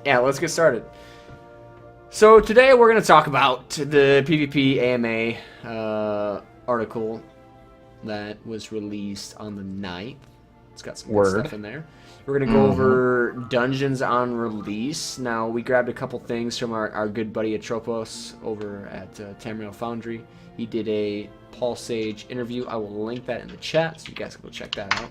Yeah, let's get started. So today we're going to talk about the PvP AMA article that was released on the 9th. It's got some good stuff in there. We're going to go over dungeons on release. Now, we grabbed a couple things from our good buddy Atropos over at Tamriel Foundry. He did a Paul Sage interview. I will link that in the chat so you guys can go check that out.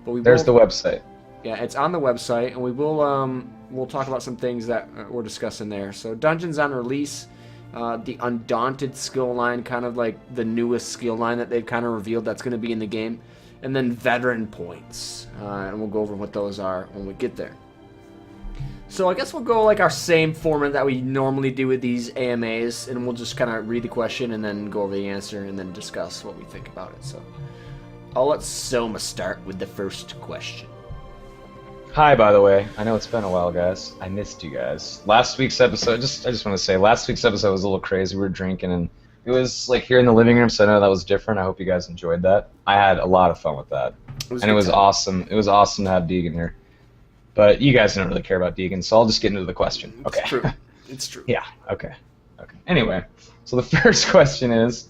But There's the website. Yeah, it's on the website, and we will we'll talk about some things that we're discussing there. So dungeons on release, the Undaunted skill line, kind of like the newest skill line that they've kind of revealed that's going to be in the game, and then veteran points, and we'll go over what those are when we get there. So I guess we'll go like our same format that we normally do with these AMAs, and we'll just kind of read the question and then go over the answer and then discuss what we think about it. So I'll let Soma start with the first question. Hi, by the way. I know it's been a while, guys. I missed you guys. Last week's episode, I just want to say, last week's episode was a little crazy. We were drinking, and it was like here in the living room, so I know that was different. I hope you guys enjoyed that. I had a lot of fun with that. It was awesome. It was awesome to have Deagen here. But you guys don't really care about Deagen, so I'll just get into the question. Okay. It's true. It's true. Yeah, okay. Anyway, so the first question is,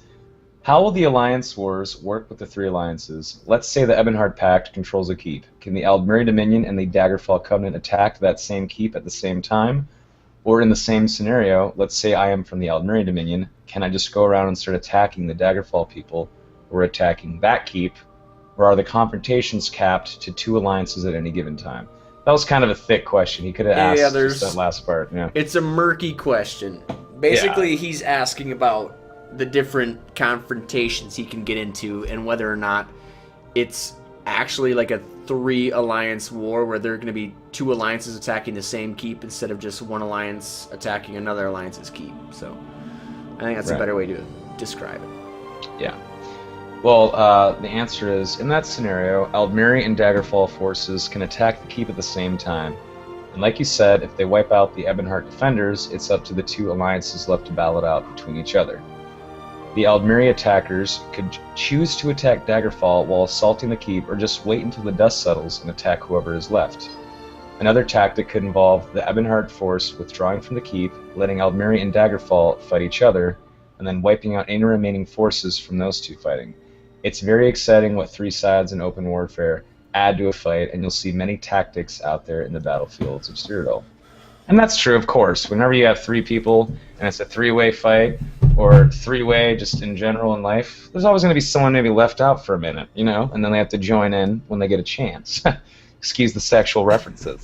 how will the Alliance Wars work with the three alliances? Let's say the Ebonheart Pact controls a keep. Can the Aldmeri Dominion and the Daggerfall Covenant attack that same keep at the same time? Or in the same scenario, let's say I am from the Aldmeri Dominion, can I just go around and start attacking the Daggerfall people, or attacking that keep? Or are the confrontations capped to two alliances at any given time? That was kind of a thick question. He could have asked just that last part. Yeah. It's a murky question. Basically, he's asking about the different confrontations he can get into and whether or not it's actually like a three alliance war where there are going to be two alliances attacking the same keep instead of just one alliance attacking another alliance's keep. So I think that's a better way to describe it. Yeah. Well, the answer is, in that scenario, Aldmeri and Daggerfall forces can attack the keep at the same time. And like you said, if they wipe out the Ebonheart defenders, it's up to the two alliances left to battle it out between each other. The Aldmeri attackers could choose to attack Daggerfall while assaulting the keep, or just wait until the dust settles and attack whoever is left. Another tactic could involve the Ebonheart force withdrawing from the keep, letting Aldmeri and Daggerfall fight each other, and then wiping out any remaining forces from those two fighting. It's very exciting what three sides in open warfare add to a fight, and you'll see many tactics out there in the battlefields of Cyrodiil. And that's true, of course. Whenever you have three people, and it's a three-way fight, or three-way just in general in life, there's always going to be someone maybe left out for a minute, you know, and then they have to join in when they get a chance. Excuse the sexual references.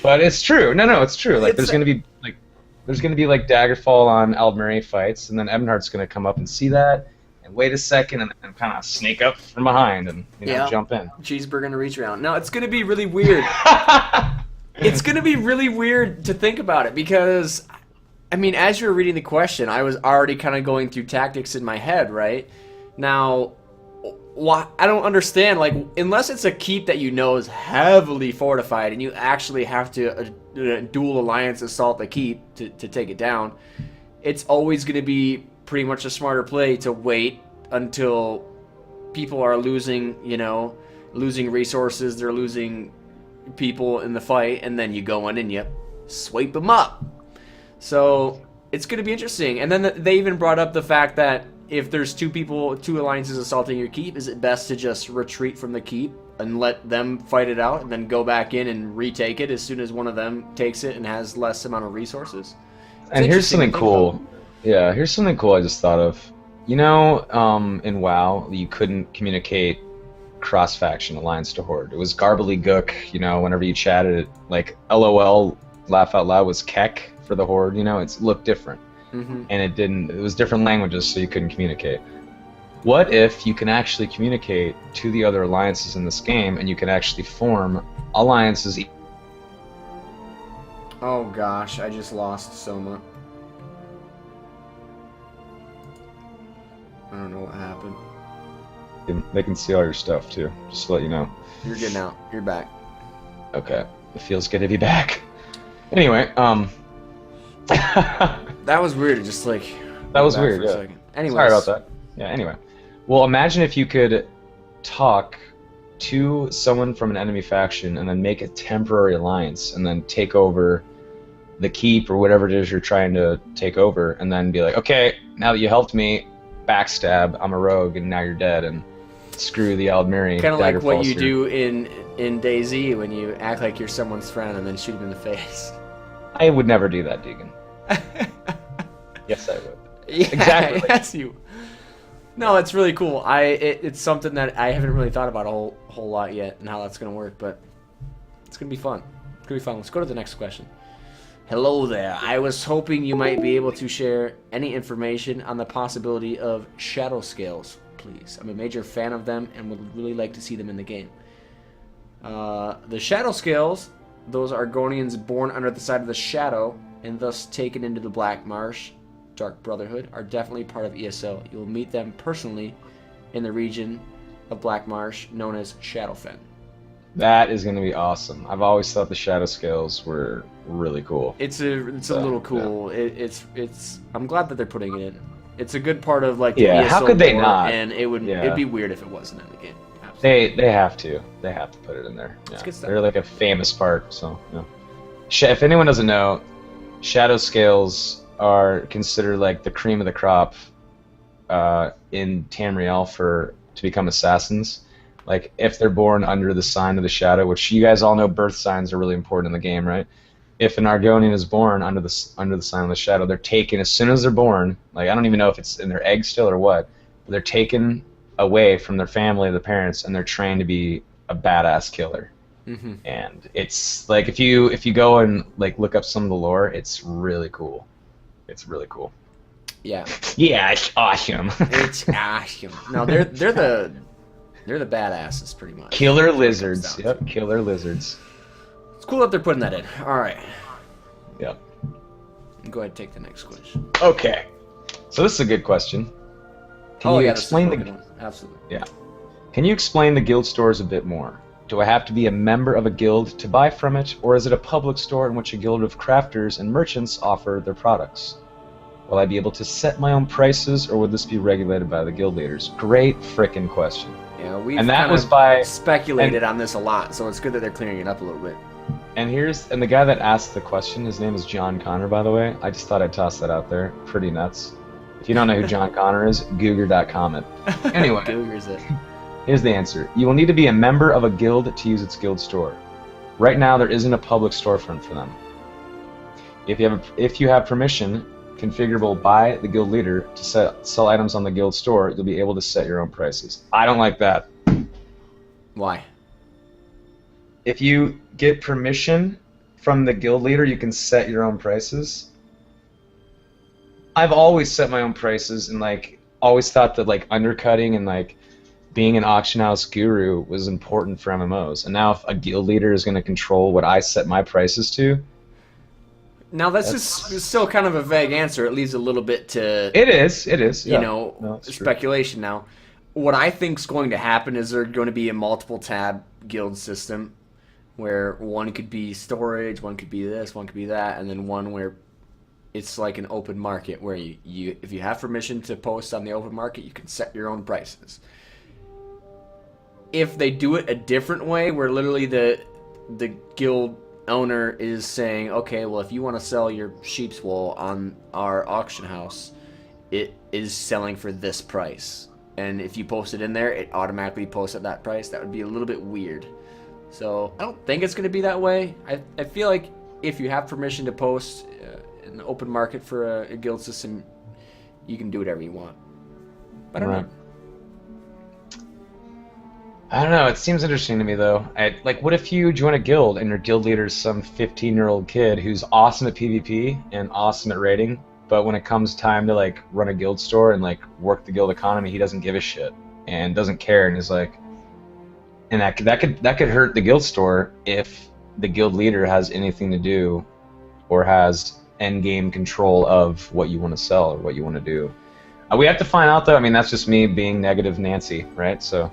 But it's true. No, it's true. Like there's going to be like Daggerfall on Aldmeri fights, and then Ebonheart's going to come up and see that, and wait a second, and kind of sneak up from behind and jump in. Cheeseburger and reach around. No, it's going to be really weird. It's going to be really weird to think about it because, I mean, as you were reading the question, I was already kind of going through tactics in my head, right? Now, I don't understand, like, unless it's a keep that you know is heavily fortified and you actually have to dual alliance assault the keep to take it down, it's always going to be pretty much a smarter play to wait until people are losing resources, they're losing people in the fight, and then you go in and you swipe them up. So it's going to be interesting. And then they even brought up the fact that if there's two alliances assaulting your keep, is it best to just retreat from the keep and let them fight it out and then go back in and retake it as soon as one of them takes it and has less amount of resources? And here's something cool. Yeah, here's something cool I just thought of. You know, in WoW, you couldn't communicate cross-faction alliance to horde. It was garbly gook, you know, whenever you chatted it, like LOL, laugh out loud, was kek for the horde, you know, it looked different. And it was different languages, so you couldn't communicate. What if you can actually communicate to the other alliances in this game, and you can actually form alliances? Oh gosh, I just lost Soma. I don't know what happened. They can see all your stuff too, just to let you know. You're good now. You're back. Okay. It feels good to be back. Anyway, that was weird, just like... That was weird, yeah. Anyways. Sorry about that. Yeah, anyway. Well, imagine if you could talk to someone from an enemy faction and then make a temporary alliance and then take over the keep or whatever it is you're trying to take over, and then be like, okay, now that you helped me, backstab, I'm a rogue, and now you're dead, and screw the Aldmeri. Kind of like what you do in DayZ when you act like you're someone's friend and then shoot him in the face. I would never do that, Deagen. Yes, I would. Yeah, exactly. Yes, you. No, it's really cool. It's something that I haven't really thought about a whole lot yet and how that's gonna work, but it's gonna be fun. It's gonna be fun. Let's go to the next question. Hello there. I was hoping you might be able to share any information on the possibility of shadow scales, please. I'm a major fan of them and would really like to see them in the game. The shadow scales, those Argonians born under the side of the shadow and thus taken into the Black Marsh, Dark Brotherhood, are definitely part of ESO. You will meet them personally in the region of Black Marsh known as Shadowfen. That is going to be awesome. I've always thought the shadow scales were really cool. It's a little cool. Yeah. It's I'm glad that they're putting it in. It's a good part of like the ESO how could they lore, not? And it'd be weird if it wasn't in the game. Absolutely. They have to. They have to put it in there. Yeah. They're like a famous part. So if anyone doesn't know, shadow scales are considered like the cream of the crop in Tamriel to become assassins. Like if they're born under the sign of the shadow, which you guys all know, birth signs are really important in the game, right? If an Argonian is born under the sign of the shadow, they're taken as soon as they're born. Like I don't even know if it's in their egg still or what, but they're taken away from their family, the parents, and they're trained to be a badass killer. Mm-hmm. And it's like if you go and like look up some of the lore, it's really cool. It's really cool. Yeah. Yeah, it's awesome. It's awesome. No, they're the badasses pretty much. Killer lizards. Yep, killer lizards. It's cool that they're putting that in. All right. Yep. Go ahead and take the next question. Okay. So this is a good question. Can you explain the Absolutely. Yeah. Can you explain the guild stores a bit more? Do I have to be a member of a guild to buy from it, or is it a public store in which a guild of crafters and merchants offer their products? Will I be able to set my own prices, or would this be regulated by the guild leaders? Great frickin' question. Yeah, we've speculated on this a lot, so it's good that they're clearing it up a little bit. And the guy that asked the question, his name is John Connor, by the way. I just thought I'd toss that out there. Pretty nuts. If you don't know who John Connor is, Googer.com it. Anyway. Googer's it. Here's the answer. You will need to be a member of a guild to use its guild store. Right now, there isn't a public storefront for them. If you have permission, configurable by the guild leader, to sell items on the guild store, you'll be able to set your own prices. I don't like that. Why? If you get permission from the guild leader, you can set your own prices. I've always set my own prices and like always thought that like undercutting and like being an auction house guru was important for MMOs. And now if a guild leader is going to control what I set my prices to... Now that's just still kind of a vague answer. It leaves a little bit to... It is. Yeah. You know, speculation now. What I think's going to happen is there's going to be a multiple tab guild system where one could be storage, one could be this, one could be that, and then one where it's like an open market where you if you have permission to post on the open market, you can set your own prices. If they do it a different way, where literally the guild owner is saying, okay, well, if you want to sell your sheep's wool on our auction house, it is selling for this price. And if you post it in there, it automatically posts at that price. That would be a little bit weird. So I don't think it's going to be that way. I feel like if you have permission to post in the open market for a guild system, you can do whatever you want. I don't know. I don't know. It seems interesting to me, though. Like, what if you join a guild and your guild leader is some 15-year-old kid who's awesome at PvP and awesome at raiding, but when it comes time to like run a guild store and like work the guild economy, he doesn't give a shit and doesn't care, and is like, and that could hurt the guild store if the guild leader has anything to do or has end game control of what you want to sell or what you want to do. We have to find out, though. I mean, that's just me being negative Nancy, right? So.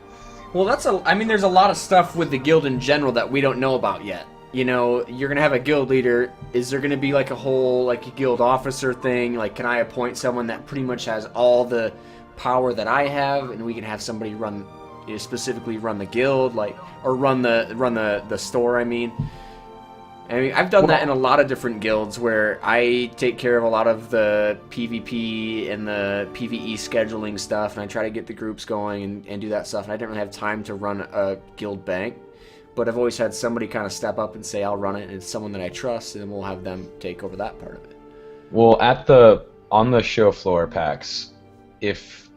Well, I mean, there's a lot of stuff with the guild in general that we don't know about yet. You know, you're going to have a guild leader. Is there going to be like a whole, like a guild officer thing? Like, can I appoint someone that pretty much has all the power that I have, and we can have somebody specifically run the guild, like, or run the store, I mean. I mean, I've done that in a lot of different guilds where I take care of a lot of the PvP and the PvE scheduling stuff, and I try to get the groups going and do that stuff, and I didn't really have time to run a guild bank, but I've always had somebody kind of step up and say, I'll run it, and it's someone that I trust, and then we'll have them take over that part of it. Well, on the show floor packs, if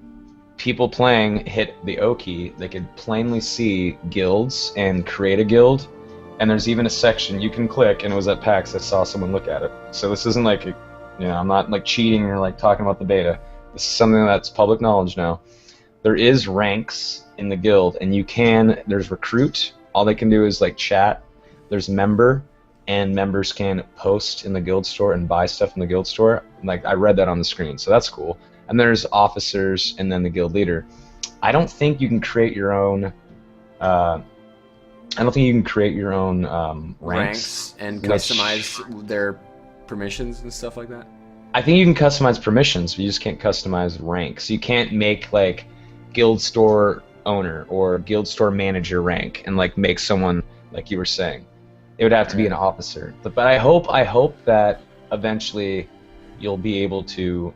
people playing hit the O key, they could plainly see guilds and create a guild. And there's even a section you can click, and it was at PAX. I saw someone look at it. So this isn't like, I'm not like cheating or like talking about the beta. This is something that's public knowledge now. There is ranks in the guild, and there's recruit. All they can do is like chat. There's member, and members can post in the guild store and buy stuff in the guild store. Like I read that on the screen, so that's cool. And there's officers, and then the guild leader. I don't think you can create your own. Ranks and customize their permissions and stuff like that. I think you can customize permissions, but you just can't customize ranks. You can't make like guild store owner or guild store manager rank and like make someone like you were saying. It would have to be an officer. But I hope that eventually you'll be able to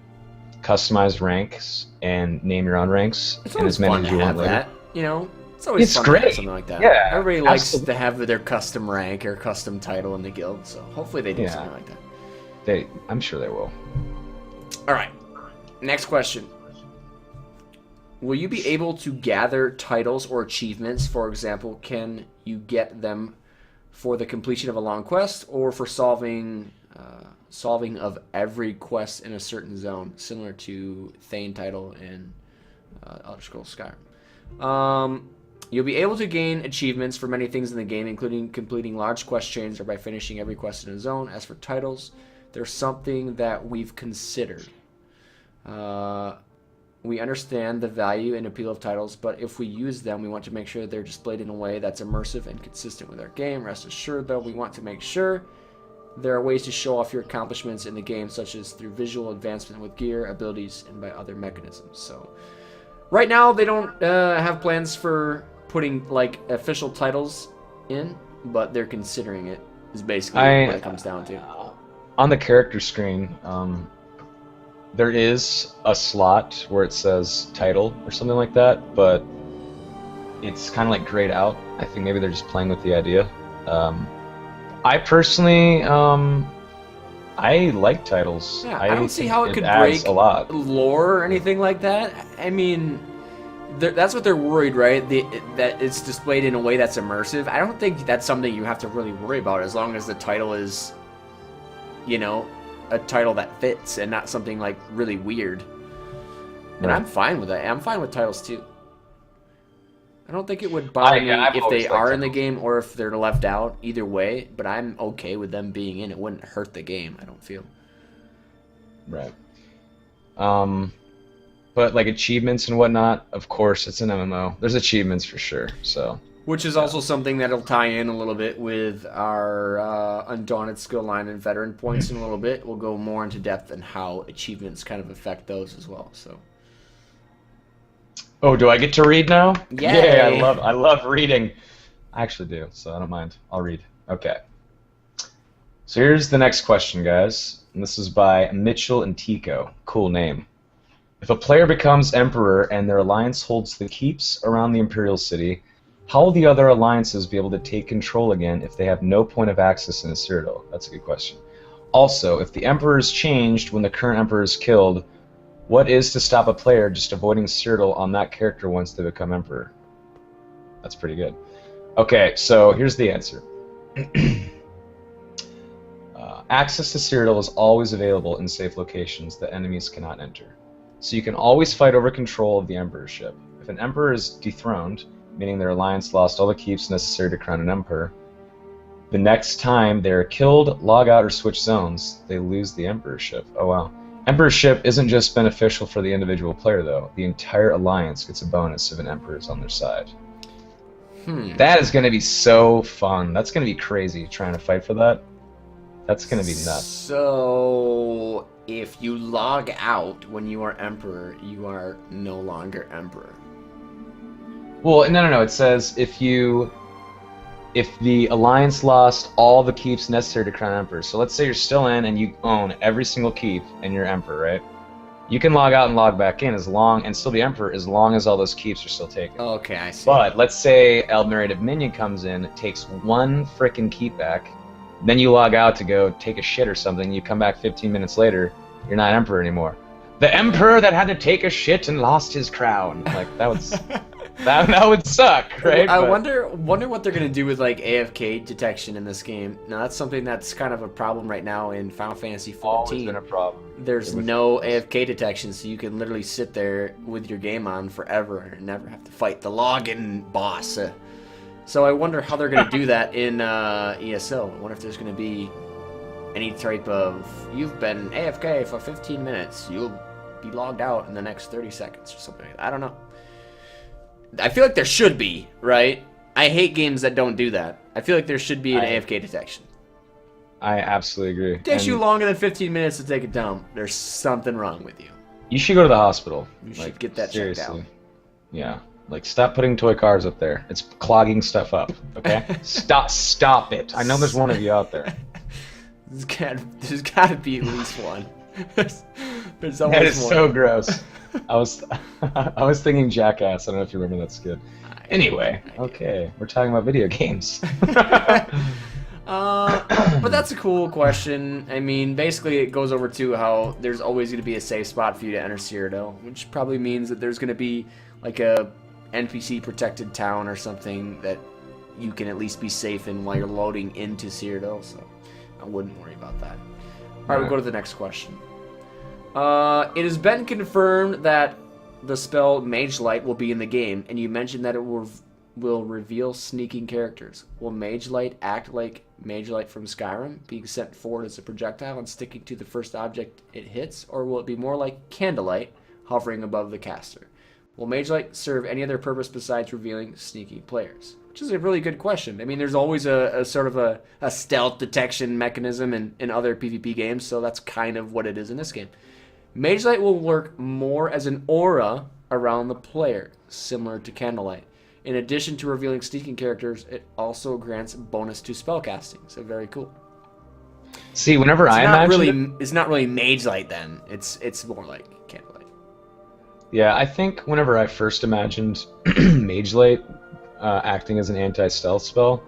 customize ranks and name your own ranks and as many as you want later. It's always fun great. To have something like that. Yeah, everybody likes to have their custom rank or custom title in the guild, so hopefully they do something like that. I'm sure they will. All right, next question. Will you be able to gather titles or achievements? For example, can you get them for the completion of a long quest or for solving of every quest in a certain zone, similar to Thane title in Elder Scrolls Skyrim? You'll be able to gain achievements for many things in the game, including completing large quest chains or by finishing every quest in a zone. As for titles, they're something that we've considered. We understand the value and appeal of titles, but if we use them, we want to make sure they're displayed in a way that's immersive and consistent with our game. Rest assured, though, we want to make sure there are ways to show off your accomplishments in the game, such as through visual advancement with gear, abilities, and by other mechanisms. So, right now, they don't have plans for putting like official titles in, but they're considering it. Is basically what it comes down to. On the character screen, there is a slot where it says title or something like that, but it's kind of like grayed out. I think maybe they're just playing with the idea. I personally, I like titles. Yeah, I don't see how it could break a lot. Lore or anything like that. I mean, that's what they're worried, right? That it's displayed in a way that's immersive. I don't think that's something you have to really worry about as long as the title is, a title that fits and not something like really weird. And I'm fine with that. I'm fine with titles too. I don't think it would bother me if they are in the game or if they're left out. Either way, but I'm okay with them being in. It wouldn't hurt the game, I don't feel. Right. But like achievements and whatnot, of course, it's an MMO. There's achievements for sure. So. Which is also something that'll tie in a little bit with our Undaunted skill line and veteran points in a little bit. We'll go more into depth on how achievements kind of affect those as well. So. Oh, do I get to read now? Yay. Yeah, I love reading. I actually do, so I don't mind. I'll read. Okay. So here's the next question, guys. And this is by Mitchell and Tico. Cool name. If a player becomes Emperor and their alliance holds the keeps around the Imperial City, how will the other alliances be able to take control again if they have no point of access in the Citadel? That's a good question. Also, if the Emperor is changed when the current Emperor is killed, what is to stop a player just avoiding Citadel on that character once they become Emperor? That's pretty good. Okay, so here's the answer. Access to Citadel is always available in safe locations that enemies cannot enter. So you can always fight over control of the Emperorship. If an Emperor is dethroned, meaning their alliance lost all the keeps necessary to crown an Emperor, the next time they are killed, log out, or switch zones, they lose the Emperorship. Oh wow. Emperorship isn't just beneficial for the individual player, though. The entire alliance gets a bonus if an Emperor is on their side. That is going to be so fun. That's going to be crazy, trying to fight for that. That's going to be nuts. So, if you log out when you are Emperor, you are no longer Emperor. Well, no. It says if you if the Alliance lost all the keeps necessary to crown Emperor, so let's say you're still in and you own every single keep and you're Emperor, right? You can log out and log back in and still be Emperor as long as all those keeps are still taken. Okay, I see. But let's say Eldmeri Dominion comes in, takes one frickin' keep back, then you log out to go take a shit or something, you come back 15 minutes later, you're not Emperor anymore. The Emperor that had to take a shit and lost his crown. Like, that would that would suck, right? I wonder what they're gonna do with like AFK detection in this game. Now that's something that's kind of a problem right now in Final Fantasy XIV. Always been a problem. There's no AFK detection, so you can literally sit there with your game on forever and never have to fight the login boss. So I wonder how they're gonna do that in ESO. I wonder if there's gonna be any type of, you've been AFK for 15 minutes, you'll be logged out in the next 30 seconds or something like that. I don't know. I feel like there should be, right? I hate games that don't do that. I feel like there should be an AFK detection. I absolutely agree. It takes you longer than 15 minutes to take a dump. There's something wrong with you. You should go to the hospital. You should get that checked out. Yeah. Like, stop putting toy cars up there. It's clogging stuff up, okay? Stop it. I know there's one of you out there. There's got to be at least one. There's always That is one. so gross. I was thinking Jackass. I don't know if you remember that skit. Anyway, okay, we're talking about video games. But that's a cool question. I mean, basically it goes over to how there's always going to be a safe spot for you to enter Cyrodiil, which probably means that there's going to be like a NPC protected town or something that you can at least be safe in while you're loading into Cyrodiil, so I wouldn't worry about that. Alright, we'll go to the next question. It has been confirmed that the spell Mage Light will be in the game, and you mentioned that it will reveal sneaking characters. Will Mage Light act like Mage Light from Skyrim, being sent forward as a projectile and sticking to the first object it hits, or will it be more like Candlelight, hovering above the caster? Will Mage Light serve any other purpose besides revealing sneaky players? Which is a really good question. I mean, there's always a sort of a stealth detection mechanism in other PvP games, so that's kind of what it is in this game. Mage Light will work more as an aura around the player, similar to Candlelight. In addition to revealing sneaking characters, it also grants bonus to spellcasting, so very cool. See, whenever I imagine it's not really Mage Light then. It's more like Candlelight. Yeah, I think whenever I first imagined Mage Light acting as an anti-stealth spell,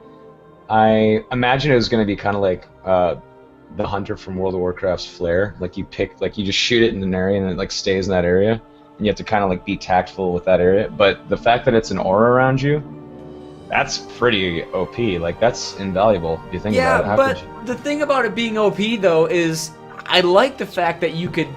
I imagined it was going to be kind of like the hunter from World of Warcraft's flare. Like you just shoot it in an area and it like stays in that area, and you have to kind of like be tactful with that area. But the fact that it's an aura around you, that's pretty OP. Like, that's invaluable if you think about it. Yeah, but the thing about it being OP though is I like the fact that you could,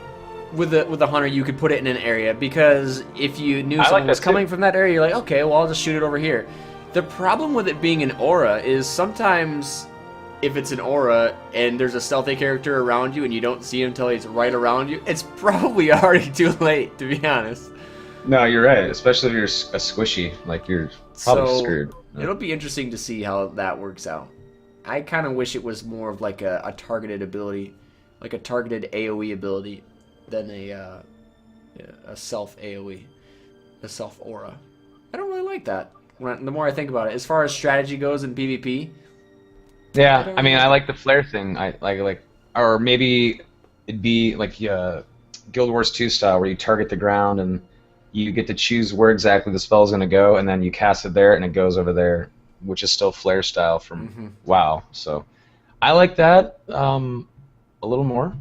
with a hunter, you could put it in an area, because if you knew someone was coming from that area, you're like, okay, well, I'll just shoot it over here. The problem with it being an aura is sometimes if it's an aura and there's a stealthy character around you and you don't see him until he's right around you, it's probably already too late, to be honest. No, you're right. Especially if you're a squishy, like you're probably screwed. Yeah. It'll be interesting to see how that works out. I kind of wish it was more of like a targeted ability, like a targeted AoE ability, than a self AoE, a self aura. I don't really like that. The more I think about it, as far as strategy goes in PvP. Yeah, I mean, I like the flare thing. I like, or maybe it'd be like Guild Wars 2 style, where you target the ground and you get to choose where exactly the spell's going to go, and then you cast it there and it goes over there, which is still flare style from WoW. So I like that a little more,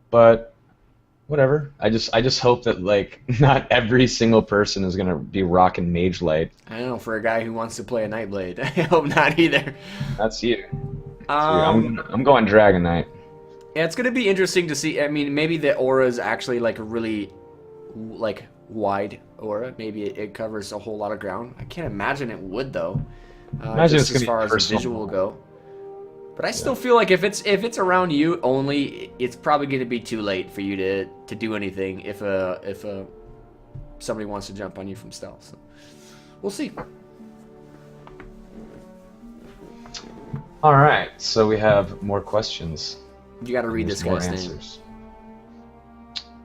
but whatever. I just hope that like not every single person is gonna be rocking Mage Light. I don't know, for a guy who wants to play a Nightblade, I hope not either. That's you. I'm going Dragon Knight. Yeah, it's gonna be interesting to see. I mean, maybe the aura is actually like a really like wide aura. Maybe it covers a whole lot of ground. I can't imagine it would though. Imagine just it's as far as the visual go. But I still feel like if it's around you only, it's probably going to be too late for you to do anything if somebody wants to jump on you from stealth. So we'll see. All right, so we have more questions. You got to read this guy's name.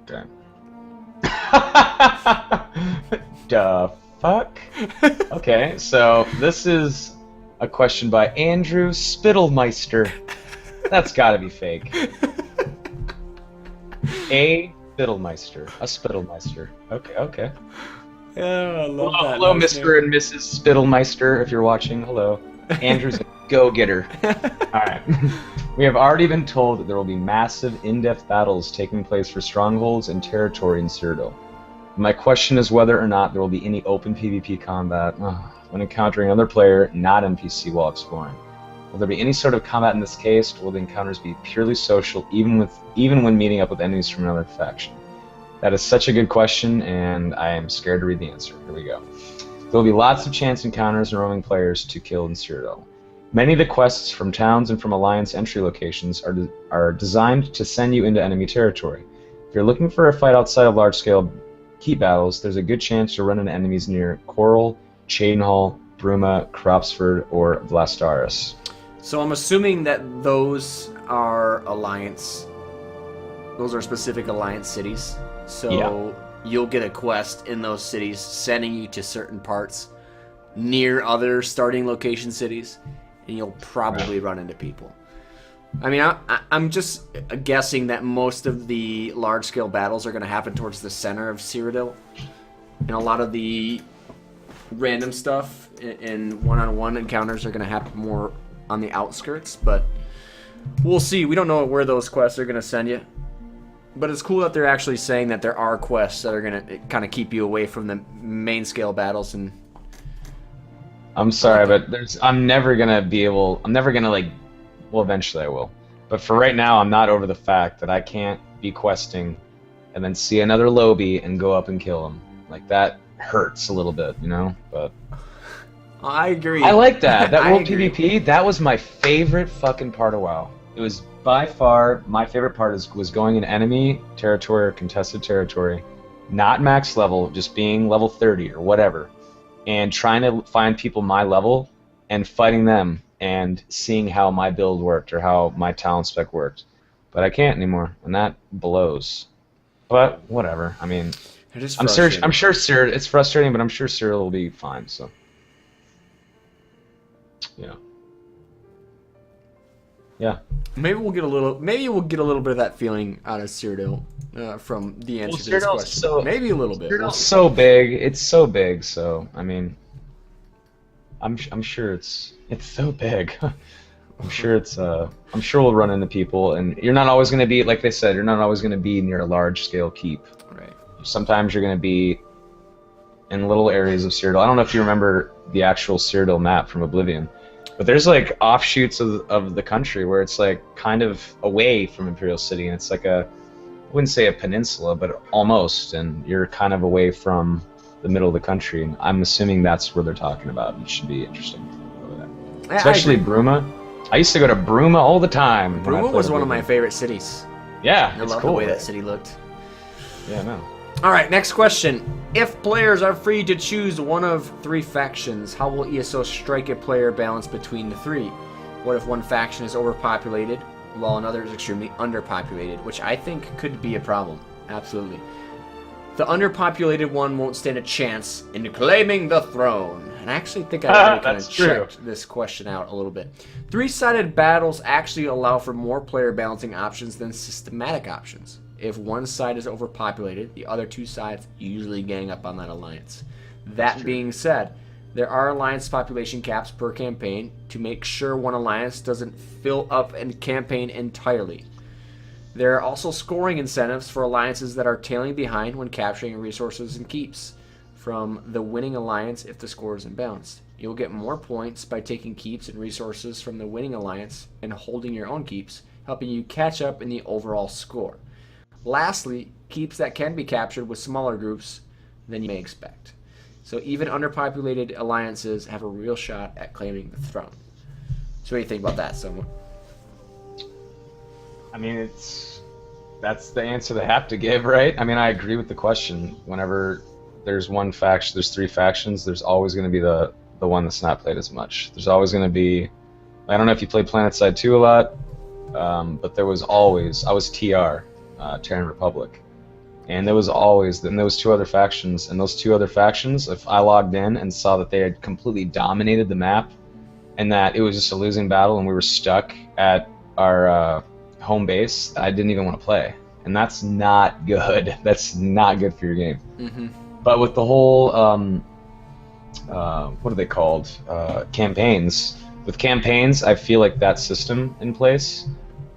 Okay. Duh fuck. Okay, so this is a question by Andrew Spittlemeister. That's gotta be fake. A Spittlemeister. Okay. Yeah, I love that. Hello, Mr. and Mrs. Spittlemeister, if you're watching. Hello. Andrew's a go-getter. Alright. We have already been told that there will be massive, in-depth battles taking place for strongholds and territory in Cyrodiil. My question is whether or not there will be any open PvP combat when encountering another player, not NPC, while exploring. Will there be any sort of combat in this case, or will the encounters be purely social, even when meeting up with enemies from another faction? That is such a good question, and I am scared to read the answer. Here we go. There will be lots of chance encounters and roaming players to kill in Cyrodiil. Many of the quests from towns and from Alliance entry locations are designed to send you into enemy territory. If you're looking for a fight outside of large-scale keep battles, there's a good chance you'll run into enemies near Coral, Chadenhall, Bruma, Cropsford, or Vlastaris. So I'm assuming that those are Alliance. Those are specific Alliance cities. So you'll get a quest in those cities sending you to certain parts near other starting location cities, and you'll probably run into people. I mean, I'm just guessing that most of the large-scale battles are going to happen towards the center of Cyrodiil, and a lot of the random stuff and one-on-one encounters are going to happen more on the outskirts, but we'll see. We don't know where those quests are going to send you, but it's cool that they're actually saying that there are quests that are going to kind of keep you away from the main-scale battles. And I'm sorry, but I'm never gonna like. Well, eventually I will. But for right now, I'm not over the fact that I can't be questing and then see another lobby and go up and kill him. Like, that hurts a little bit, you know? But I agree. I like that. That World PvP, that was my favorite fucking part of WoW. It was by far my favorite part was going in enemy territory or contested territory, not max level, just being level 30 or whatever, and trying to find people my level and fighting them and seeing how my build worked or how my talent spec worked. But I can't anymore, and that blows. But whatever. I mean, I'm sure Cyrodiil, it's frustrating, but I'm sure Cyrodiil will be fine. So, yeah. Maybe we'll get a little bit of that feeling out of Cyrodiil from the answer to this question. Maybe a little bit. Cyrodiil's so big. It's so big. So I mean, I'm sure it's so big. I'm sure we'll run into people, and you're not always going to be, like they said, you're not always going to be near a large scale keep. Right. Sometimes you're going to be in little areas of Cyrodiil. I don't know if you remember the actual Cyrodiil map from Oblivion, but there's like offshoots of the country where it's like kind of away from Imperial City, and it's like I wouldn't say a peninsula, but almost, and you're kind of away from the middle of the country, and I'm assuming that's where they're talking about. It should be interesting. Especially Bruma. I used to go to Bruma all the time. Bruma was one of my favorite cities. Yeah, I love the way that city looked. Yeah, I know. Alright, next question. If players are free to choose one of 3 factions, how will ESO strike a player balance between the 3? What if one faction is overpopulated, while another is extremely underpopulated, which I think could be a problem. Absolutely. The underpopulated one won't stand a chance in claiming the throne. And I actually think I already kind of checked this question out a little bit. 3-sided battles actually allow for more player balancing options than systematic options. If one side is overpopulated, the other 2 sides usually gang up on that alliance. That being said, there are alliance population caps per campaign to make sure one alliance doesn't fill up a campaign entirely. There are also scoring incentives for alliances that are tailing behind when capturing resources and keeps from the winning alliance if the score is imbalanced. You'll get more points by taking keeps and resources from the winning alliance and holding your own keeps, helping you catch up in the overall score. Lastly, keeps that can be captured with smaller groups than you may expect. So even underpopulated alliances have a real shot at claiming the throne. So what do you think about that, Soma? I mean, that's the answer they have to give, right? I mean, I agree with the question. Whenever there's one faction, there's 3 factions, there's always going to be the one that's not played as much. There's always going to be, I don't know if you played PlanetSide 2 a lot, but there was always, I was TR, Terran Republic, and there was always, then there was 2 other factions, and those 2 other factions, if I logged in and saw that they had completely dominated the map, and that it was just a losing battle, and we were stuck at our home base. I didn't even want to play, and that's not good. That's not good for your game. Mm-hmm. But with the whole what are they called? Campaigns. With campaigns, I feel like that system in place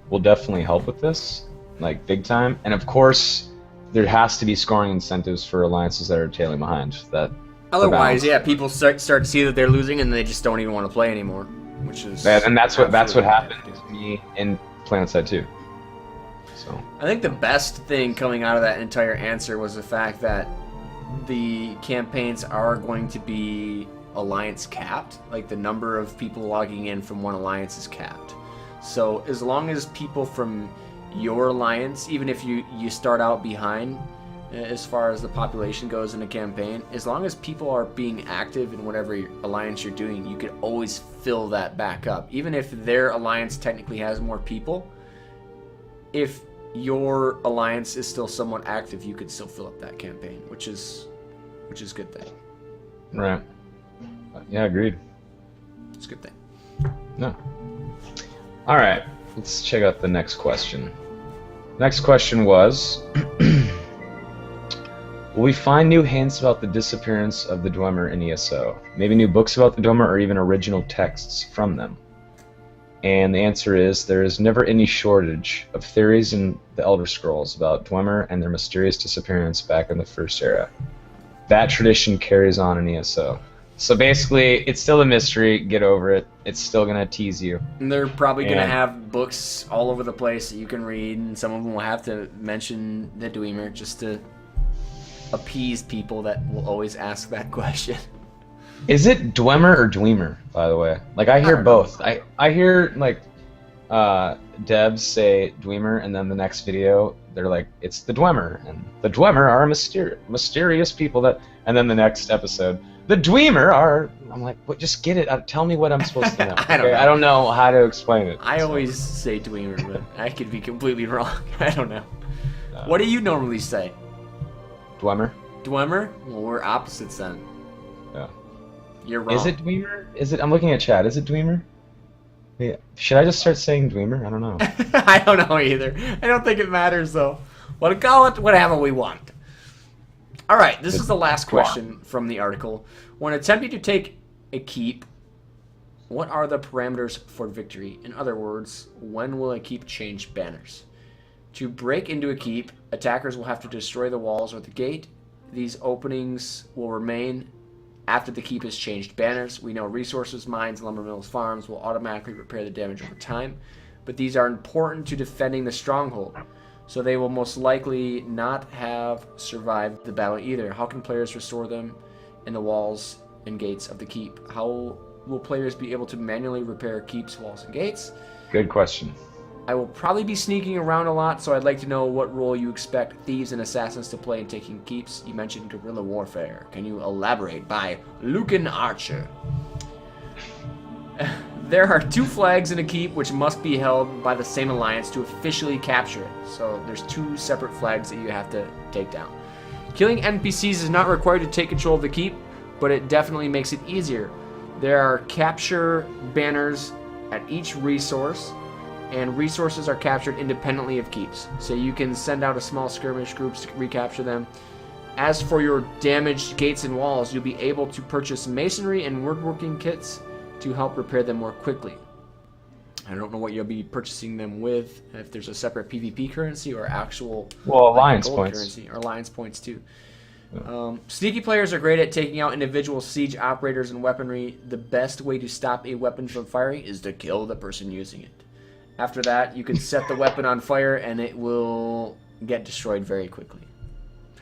will definitely help with this, like big time. And of course, there has to be scoring incentives for alliances that are tailing behind. That otherwise, yeah, people start to see that they're losing and they just don't even want to play anymore, which is and that's what happened to me in PlanetSide 2. So I think the best thing coming out of that entire answer was the fact that the campaigns are going to be alliance capped. Like the number of people logging in from one alliance is capped. So as long as people from your alliance, even if you start out behind as far as the population goes in a campaign, as long as people are being active in whatever alliance you're doing, you could always fill that back up. Even if their alliance technically has more people, if your alliance is still somewhat active, you could still fill up that campaign, which is a good thing. Right. Yeah, agreed. It's a good thing. No. All right. Let's check out the next question. Next question was, will we find new hints about the disappearance of the Dwemer in ESO? Maybe new books about the Dwemer or even original texts from them? And the answer is, there is never any shortage of theories in the Elder Scrolls about Dwemer and their mysterious disappearance back in the First Era. That tradition carries on in ESO. So basically, it's still a mystery. Get over it. It's still going to tease you. And they're probably going to have books all over the place that you can read, and some of them will have to mention the Dwemer just to appease people that will always ask that question. Is it Dwemer or Dwemer, by the way? Like, I hear both. I hear, like, devs say Dwemer, and then the next video, they're like, it's the Dwemer. And the Dwemer are mysterious people that... And then the next episode, the Dwemer are... I'm like, what? Just get it. Tell me what I'm supposed to know. I don't know. I don't know how to explain it. I always say Dwemer, but I could be completely wrong. I don't know. What do you normally say? Dwemer. Dwemer? Well, we're opposites then. Yeah. You're wrong. Is it Dwemer? Is it? I'm looking at chat. Is it Dwemer? Yeah. Should I just start saying Dwemer? I don't know. I don't know either. I don't think it matters though. We'll call it whatever we want. All right, this is the last question from the article. When attempting to take a keep, what are the parameters for victory? In other words, when will a keep change banners? To break into a keep, attackers will have to destroy the walls or the gate. These openings will remain after the keep has changed banners. We know resources, mines, lumber mills, farms will automatically repair the damage over time, but these are important to defending the stronghold, so they will most likely not have survived the battle either. How can players restore them in the walls and gates of the keep? How will players be able to manually repair keeps, walls, and gates? Good question. I will probably be sneaking around a lot, so I'd like to know what role you expect thieves and assassins to play in taking keeps. You mentioned guerrilla warfare. Can you elaborate? By Lucan Archer. There are 2 flags in a keep which must be held by the same alliance to officially capture it. So there's 2 separate flags that you have to take down. Killing NPCs is not required to take control of the keep, but it definitely makes it easier. There are capture banners at each resource, and resources are captured independently of keeps. So you can send out a small skirmish groups to recapture them. As for your damaged gates and walls, you'll be able to purchase masonry and woodworking kits to help repair them more quickly. I don't know what you'll be purchasing them with, if there's a separate PvP currency or actual alliance gold points. currency, or alliance points too. Sneaky players are great at taking out individual siege operators and weaponry. The best way to stop a weapon from firing is to kill the person using it. After that, you can set the weapon on fire and it will get destroyed very quickly.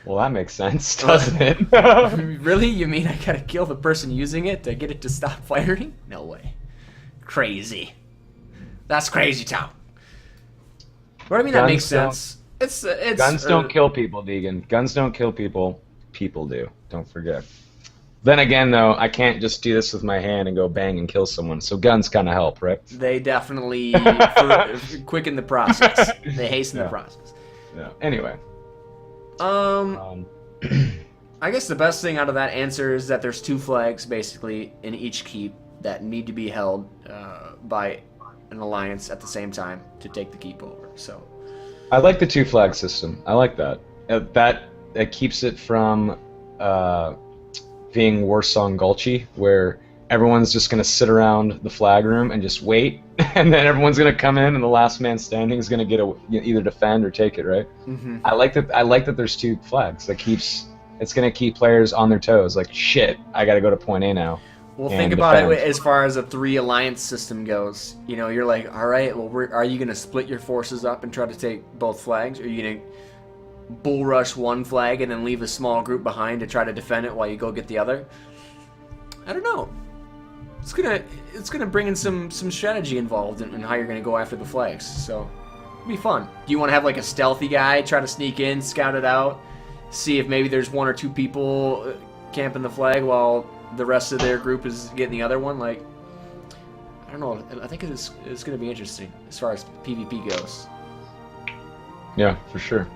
Well, that makes sense, doesn't it? Really? You mean I gotta kill the person using it to get it to stop firing? No way. Crazy. That's crazy town. What do you mean that makes sense? It's guns don't kill people, Deagen. Guns don't kill people. People do. Don't forget. Then again, though, I can't just do this with my hand and go bang and kill someone. So guns kind of help, right? They definitely quicken the process. They hasten the process. Yeah. Anyway. I guess the best thing out of that answer is that there's 2 flags basically in each keep that need to be held by an alliance at the same time to take the keep over. So I like the 2 flag system. I like that. That keeps it from being Warsong Gulchy, where everyone's just going to sit around the flag room and just wait, and then everyone's going to come in, and the last man standing is going to either defend or take it, right? Mm-hmm. I like that there's 2 flags. It's going to keep players on their toes. Like, shit, I got to go to point A now. Well, think about it as far as a 3 alliance system goes. You know, you're like, all right, well, are you going to split your forces up and try to take both flags? Or are you going to bull rush one flag and then leave a small group behind to try to defend it while you go get the other? I don't know. It's gonna bring in some strategy involved in how you're gonna go after the flags. So it'll be fun. Do you want to have like a stealthy guy try to sneak in, scout it out, see if maybe there's 1 or 2 people camping the flag while the rest of their group is getting the other one? Like, I don't know. I think it's gonna be interesting as far as PvP goes. Yeah, for sure.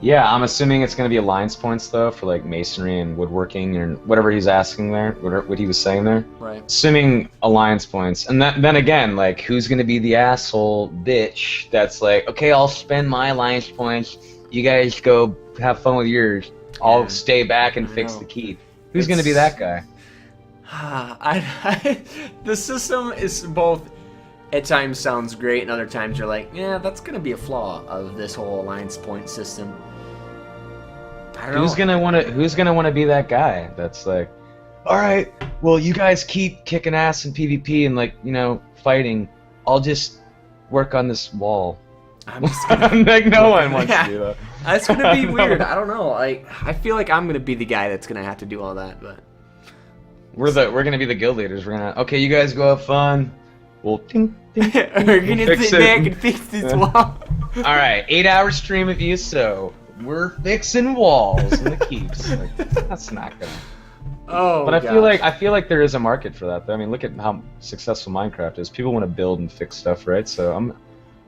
Yeah, I'm assuming it's going to be alliance points, though, for, like, masonry and woodworking and whatever he's asking there, what he was saying there. Right. Assuming alliance points. And then again, like, who's going to be the asshole bitch that's like, okay, I'll spend my alliance points, you guys go have fun with yours, I'll stay back and fix the keep. Who's going to be that guy? The system is both, at times sounds great, and other times you're like, yeah, that's going to be a flaw of this whole alliance point system. Who's gonna want to be that guy that's like, all right, well, you guys keep kicking ass in PvP and, like, you know, fighting, I'll just work on this wall. I'm just gonna... like, no one wants to do that. That's gonna be weird. I don't know. I feel like I'm gonna be the guy that's gonna have to do all that, but we're gonna be the guild leaders. We're gonna, okay, you guys go have fun. We'll ding, ding, ding, we're gonna sit back and fix this wall. All right, 8-hour stream of ESO. We're fixing walls and the keeps. Like, that's not gonna. Oh. But I feel like there is a market for that, though. I mean, look at how successful Minecraft is. People want to build and fix stuff, right? So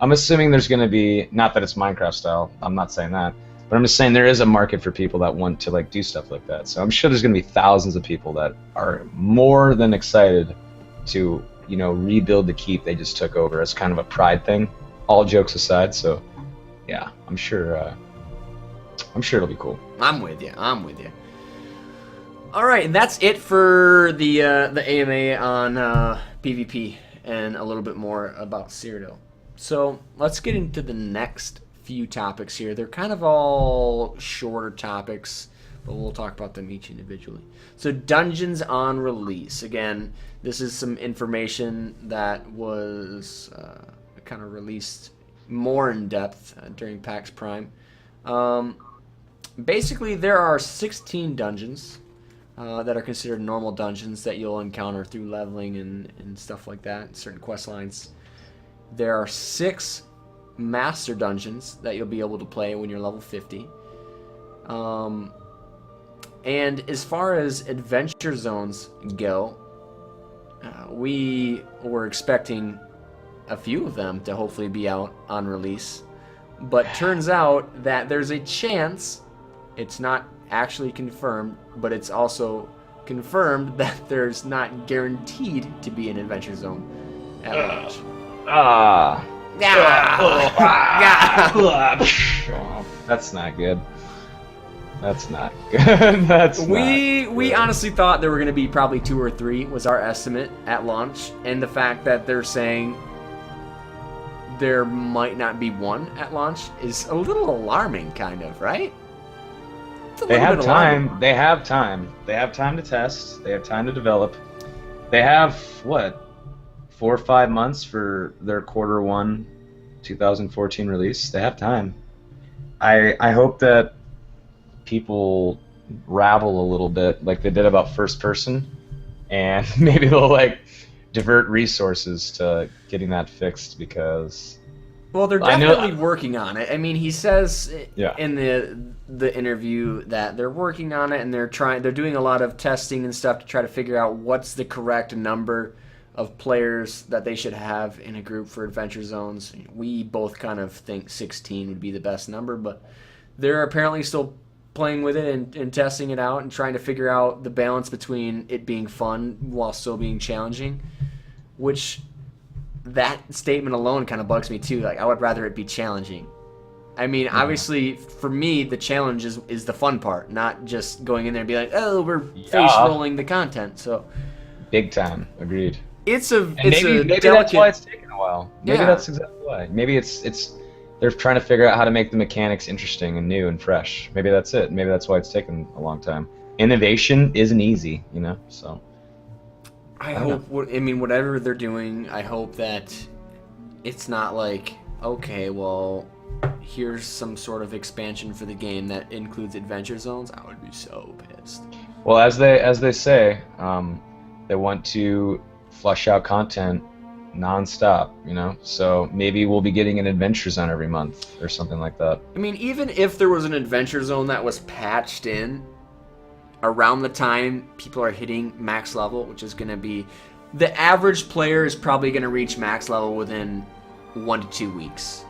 I'm assuming there's going to be, not that it's Minecraft style. I'm not saying that, but I'm just saying there is a market for people that want to, like, do stuff like that. So I'm sure there's going to be thousands of people that are more than excited to, you know, rebuild the keep they just took over as kind of a pride thing. All jokes aside, so yeah, I'm sure it'll be cool. I'm with you. All right, and that's it for the AMA on PvP and a little bit more about Cyrodiil. So let's get into the next few topics here. They're kind of all shorter topics, but we'll talk about them each individually. So dungeons on release. Again, this is some information that was kind of released more in depth during PAX Prime. Basically, there are 16 dungeons that are considered normal dungeons that you'll encounter through leveling and stuff like that, certain quest lines. There are 6 master dungeons that you'll be able to play when you're level 50. And as far as adventure zones go, we were expecting a few of them to hopefully be out on release. But turns out that there's a chance, it's not actually confirmed, but it's also confirmed that there's not guaranteed to be an adventure zone at launch. That's not good. That's not good. We honestly thought there were going to be probably 2 or 3 was our estimate at launch, and the fact that they're saying there might not be 1 at launch is a little alarming, kind of, right? They have time. They have time. They have time to test. They have time to develop. They have, what, 4 or 5 months for their Q1 2014 release. They have time. I hope that people rabble a little bit like they did about first person, and maybe they'll, like, divert resources to getting that fixed, because... Well, they're definitely working on it. I mean, he says in the interview that they're working on it, and they're doing a lot of testing and stuff to try to figure out what's the correct number of players that they should have in a group for adventure zones. We both kind of think 16 would be the best number, but they're apparently still playing with it and testing it out and trying to figure out the balance between it being fun while still being challenging, which that statement alone kind of bugs me too. Like, I would rather it be challenging. I mean, obviously, for me, the challenge is the fun part, not just going in there and be like, oh, we're face rolling the content. So, big time, agreed. Maybe that's why it's taken a while. Maybe that's exactly why. Maybe it's they're trying to figure out how to make the mechanics interesting and new and fresh. Maybe that's it. Maybe that's why it's taken a long time. Innovation isn't easy, you know. So, I hope. I mean, whatever they're doing, I hope that it's not like, okay, well, here's some sort of expansion for the game that includes adventure zones. I would be so pissed. Well, as they say, they want to flush out content non-stop, you know? So maybe we'll be getting an adventure zone every month or something like that. I mean, even if there was an adventure zone that was patched in around the time people are hitting max level, which is going to be... The average player is probably going to reach max level within 1 to 2 weeks.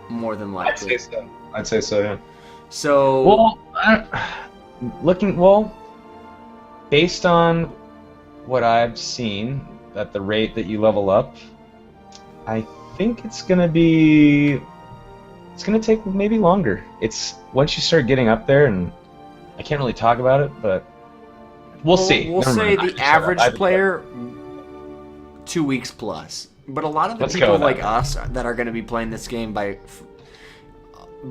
More than likely. I'd say so, yeah. So... Well, based on what I've seen, at the rate that you level up, I think it's gonna take maybe longer. It's once you start getting up there, and I can't really talk about it, but we'll see. We'll say the average player 2 weeks plus. But a lot of the people like us that are going to be playing this game by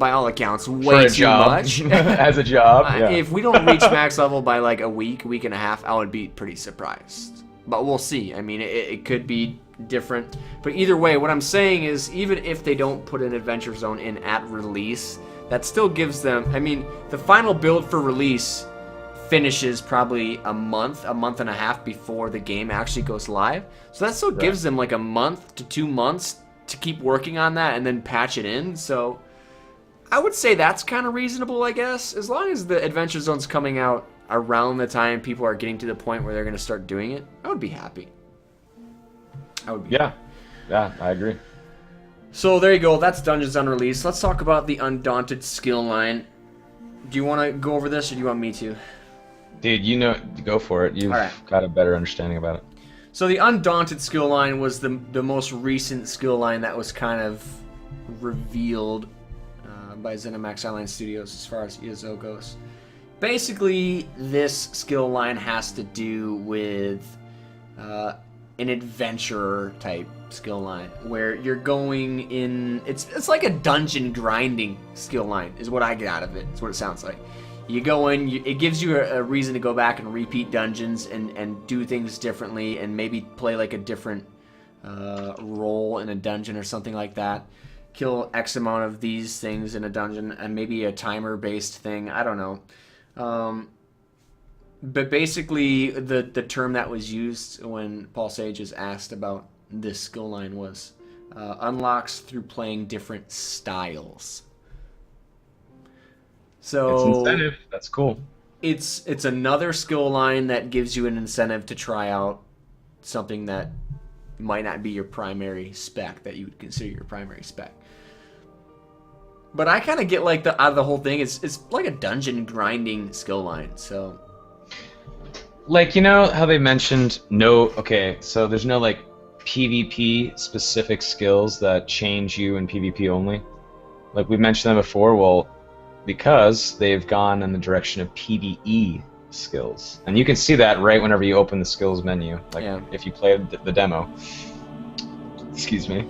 all accounts way too much as a job. Yeah. If we don't reach max level by like a week and a half, I would be pretty surprised. But we'll see. I mean, it could be different. But either way, what I'm saying is, even if they don't put an adventure zone in at release, that still gives them... I mean, the final build for release finishes probably a month and a half before the game actually goes live. So that still gives them like a month to 2 months to keep working on that and then patch it in. So I would say that's kind of reasonable, I guess. As long as the adventure zone's coming out around the time people are getting to the point where they're going to start doing it, I would be happy. Yeah, I agree. So there you go. That's Dungeons Unreleased. Let's talk about the Undaunted skill line. Do you want to go over this, or do you want me to? Dude, go for it. You've got a better understanding about it. So the Undaunted skill line was the most recent skill line that was kind of revealed by ZeniMax Online Studios as far as ESO goes. Basically, this skill line has to do with an adventurer type skill line where you're going in. It's like a dungeon grinding skill line is what I get out of it. It's what it sounds like. You go in, it gives you a reason to go back and repeat dungeons and do things differently and maybe play like a different role in a dungeon or something like that. Kill X amount of these things in a dungeon and maybe a timer based thing. I don't know. But basically, the term that was used when Paul Sage is asked about this skill line was unlocks through playing different styles. So it's incentive. That's cool. It's another skill line that gives you an incentive to try out something that might not be your primary spec, that you would consider your primary spec. But I kind of get like out of the whole thing, it's like a dungeon grinding skill line. So, like, you know how they mentioned so there's no like PvP specific skills that change you in PvP only. Like we mentioned them before. Well, because they've gone in the direction of PvE skills, and you can see that right whenever you open the skills menu. Like if you play the demo. Excuse me.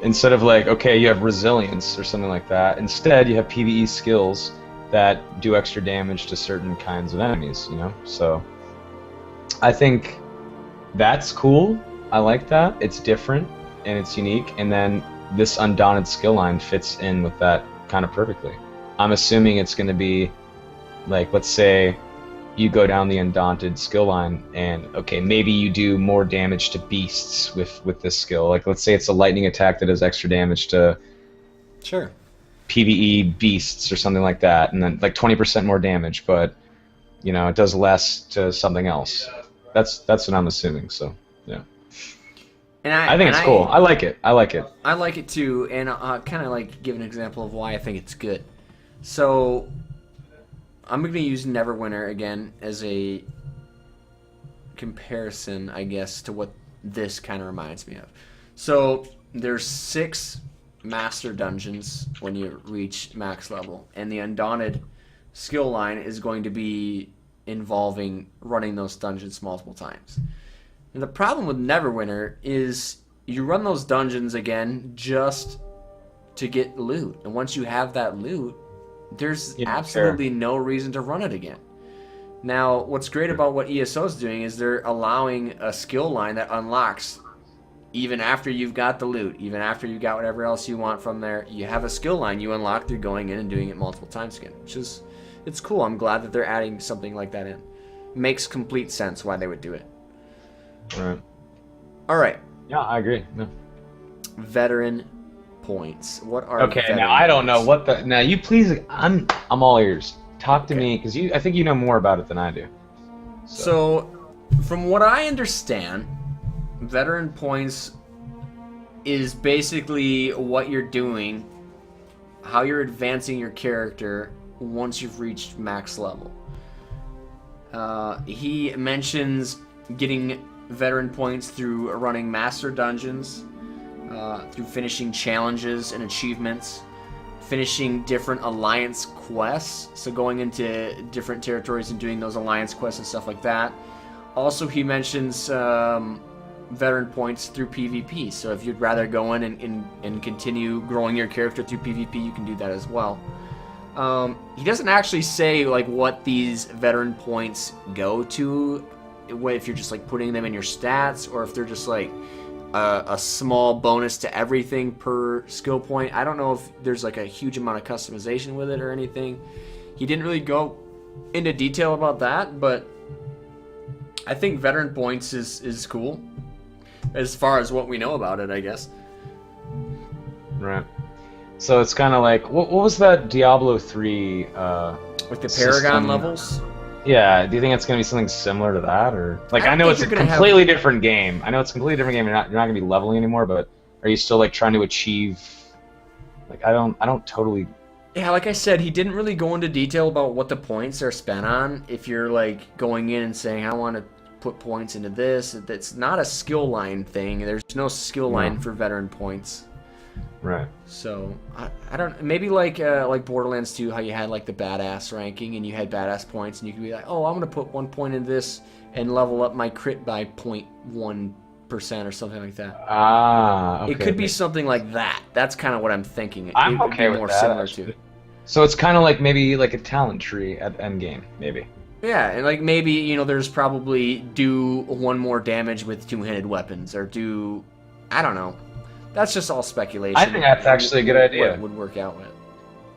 Instead of like, okay, you have resilience or something like that, instead you have PvE skills that do extra damage to certain kinds of enemies, you know? So I think that's cool. I like that. It's different and it's unique, and then this Undaunted skill line fits in with that kind of perfectly. I'm assuming it's going to be like, let's say you go down the Undaunted skill line and okay, maybe you do more damage to beasts with this skill. Like let's say it's a lightning attack that does extra damage to PvE beasts or something like that, and then like 20% more damage, but you know, it does less to something else. That's what I'm assuming. So yeah. And I think it's cool. I like it. I like it too, and kind of like give an example of why I think it's good. So I'm going to use Neverwinter again as a comparison, I guess, to what this kind of reminds me of. So there's 6 master dungeons when you reach max level, and the Undaunted skill line is going to be involving running those dungeons multiple times. And the problem with Neverwinter is you run those dungeons again just to get loot, and once you have that loot, there's absolutely no reason to run it again. Now, what's great about what ESO is doing is they're allowing a skill line that unlocks even after you've got the loot, even after you got whatever else you want from there. You have a skill line you unlock through going in and doing it multiple times again, which is, it's cool. I'm glad that they're adding something like that in. Makes complete sense why they would do it. Right. All right. Yeah, I agree. Yeah. Veteran points. What are okay? Now I don't know what the. Now you please. I'm all ears. Talk to me because I think you know more about it than I do. So, from what I understand, veteran points is basically what you're doing, how you're advancing your character once you've reached max level. He mentions getting veteran points through running master dungeons, through finishing challenges and achievements, finishing different alliance quests, so going into different territories and doing those alliance quests and stuff like that. Also, he mentions veteran points through PvP, so if you'd rather go in and continue growing your character through PvP, you can do that as well. He doesn't actually say like what these veteran points go to, if you're just like putting them in your stats, or if they're just like a small bonus to everything per skill point. I don't know if there's like a huge amount of customization with it or anything. He didn't really go into detail about that, but I think veteran points is cool as far as what we know about it, I guess. Right. So it's kind of like what was that Diablo 3 with the Paragon levels? Yeah, do you think it's going to be something similar to that, or like I know it's a completely different game. I know it's a completely different game. You're not going to be leveling anymore, but are you still like trying to achieve? Like I don't totally. Yeah, like I said, he didn't really go into detail about what the points are spent on. If you're like going in and saying I want to put points into this, it's not a skill line thing. There's no skill line for veteran points. Right. So I don't, maybe like Borderlands 2, how you had like the badass ranking and you had badass points, and you could be like, oh, I'm gonna put 1 point in this and level up my crit by 0.1% or something like that. Okay. It could be something like that. That's kind of what I'm thinking. I'm okay with that. Similar to. So it's kind of like maybe like a talent tree at endgame, maybe. Yeah, and like maybe there's probably do 1 more damage with 2-handed weapons, or do, I don't know. That's just all speculation. I think that's actually a good idea. What it would work out with.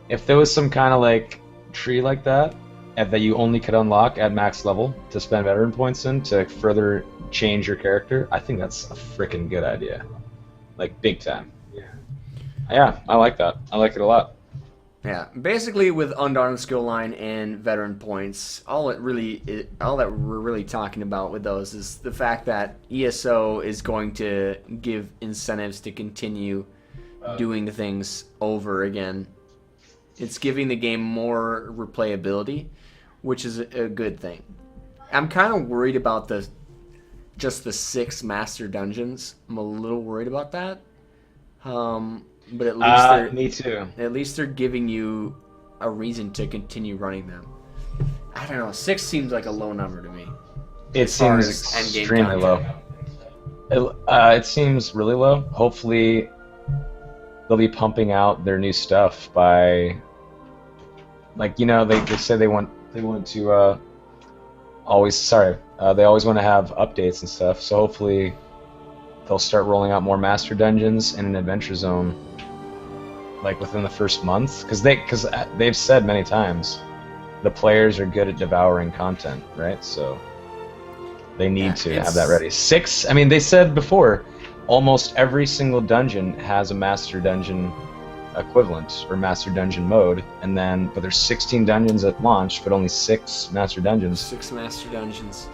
If there was some kind of like tree like that, and that you only could unlock at max level to spend veteran points in to further change your character, I think that's a freaking good idea. Like big time. Yeah, I like that. I like it a lot. Yeah, basically with Undaunted skill line and veteran points, all that we're really talking about with those is the fact that ESO is going to give incentives to continue doing things over again. It's giving the game more replayability, which is a good thing. I'm kind of worried about just the 6 master dungeons. I'm a little worried about that. But at least me too. At least they're giving you a reason to continue running them. I don't know. 6 seems like a low number to me. It seems extremely low. It seems really low. Hopefully, they'll be pumping out their new stuff by, like they say they want to always they always want to have updates and stuff. So hopefully, they'll start rolling out more master dungeons and an adventure zone, like within the first month, because they've said many times the players are good at devouring content, right? So they need to have that ready. 6, I mean, they said before, almost every single dungeon has a master dungeon equivalent or master dungeon mode, but there's 16 dungeons at launch, but only 6 master dungeons. 6 master dungeons.